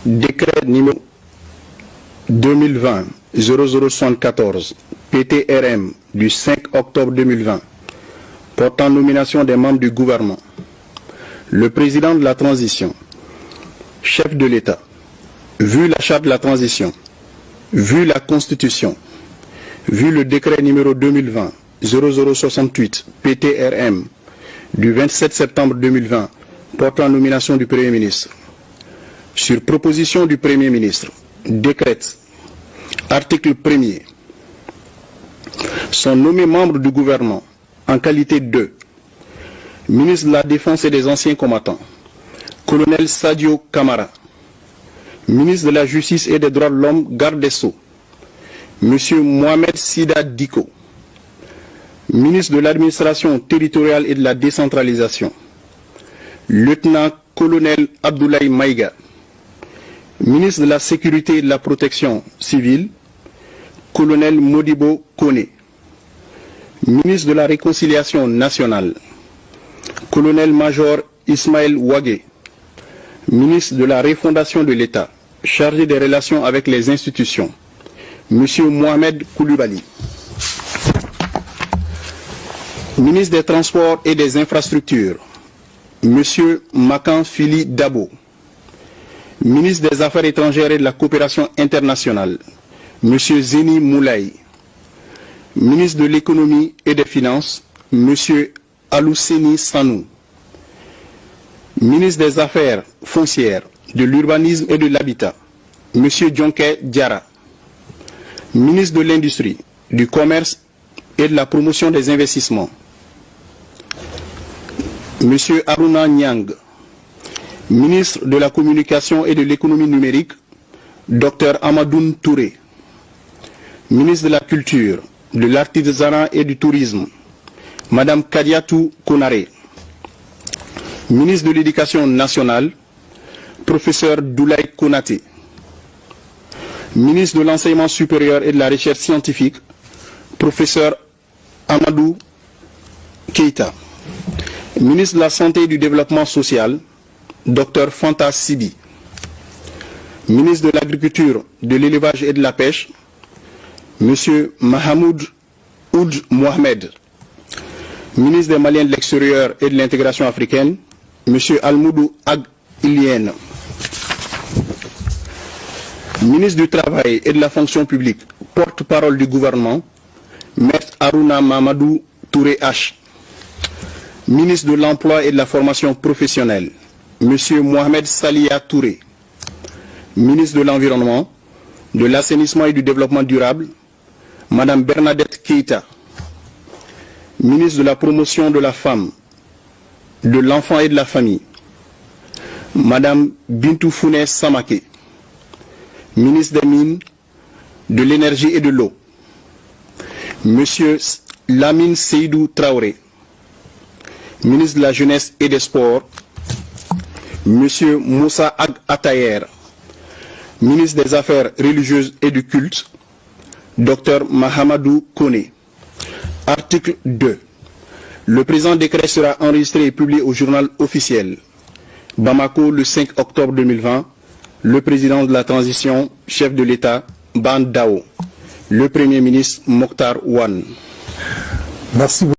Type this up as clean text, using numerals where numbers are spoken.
Décret numéro 2020-0074 PTRM du 5 octobre 2020 portant nomination des membres du gouvernement. Le président de la transition, chef de l'État, vu la charte de la transition, vu la Constitution, vu le décret numéro 2020-0068 PTRM du 27 septembre 2020 portant nomination du Premier ministre, sur proposition du Premier ministre, décrète, article 1er, sont nommés membres du gouvernement en qualité de ministre de la Défense et des Anciens Combattants, colonel Sadio Kamara, ministre de la Justice et des Droits de l'Homme, garde des Sceaux, M. Mohamed Sida Diko, ministre de l'Administration territoriale et de la décentralisation, lieutenant-colonel Abdoulaye Maïga, ministre de la Sécurité et de la Protection civile, colonel Modibo Kone, ministre de la Réconciliation nationale, colonel-major Ismaël Ouagé, ministre de la Refondation de l'État, chargé des relations avec les institutions, M. Mohamed Koulibaly, ministre des Transports et des Infrastructures, M. Makan Fili Dabo, ministre des Affaires étrangères et de la Coopération internationale, M. Zeni Moulay, ministre de l'Économie et des Finances, M. Alousseni Sanou, ministre des Affaires foncières, de l'Urbanisme et de l'Habitat, M. Djonké Diara, ministre de l'Industrie, du Commerce et de la Promotion des Investissements, M. Aruna Nyang, ministre de la Communication et de l'Économie numérique, Dr Amadoun Touré, ministre de la Culture, de l'Artisanat et du Tourisme, Madame Kadiatou Konaré, ministre de l'Éducation nationale, professeur Doulaye Konaté, ministre de l'Enseignement supérieur et de la Recherche scientifique, professeur Amadou Keïta, ministre de la Santé et du Développement social, Dr Fanta Sibi, ministre de l'Agriculture, de l'Élevage et de la Pêche, M. Mahamoud Oud Mohamed, ministre des Maliens de l'Extérieur et de l'Intégration africaine, M. Almoudou Ag Ilien, ministre du Travail et de la Fonction publique, porte-parole du gouvernement, Maître Aruna Mamadou Touré H, ministre de l'Emploi et de la Formation professionnelle, M. Mohamed Salia Touré, ministre de l'Environnement, de l'Assainissement et du Développement durable, Madame Bernadette Keïta, ministre de la Promotion de la Femme, de l'Enfant et de la Famille, Madame Bintou Founé Samake, ministre des Mines, de l'Énergie et de l'Eau, Monsieur Lamine Seydou Traoré, ministre de la Jeunesse et des Sports, Monsieur Moussa Ag Atayer, ministre des Affaires religieuses et du culte, Dr Mahamadou Kone. Article 2. Le présent décret sera enregistré et publié au journal officiel. Bamako, le 5 octobre 2020. Le président de la transition, chef de l'État, Ban Dao. Le Premier ministre, Mokhtar Ouane. Merci beaucoup.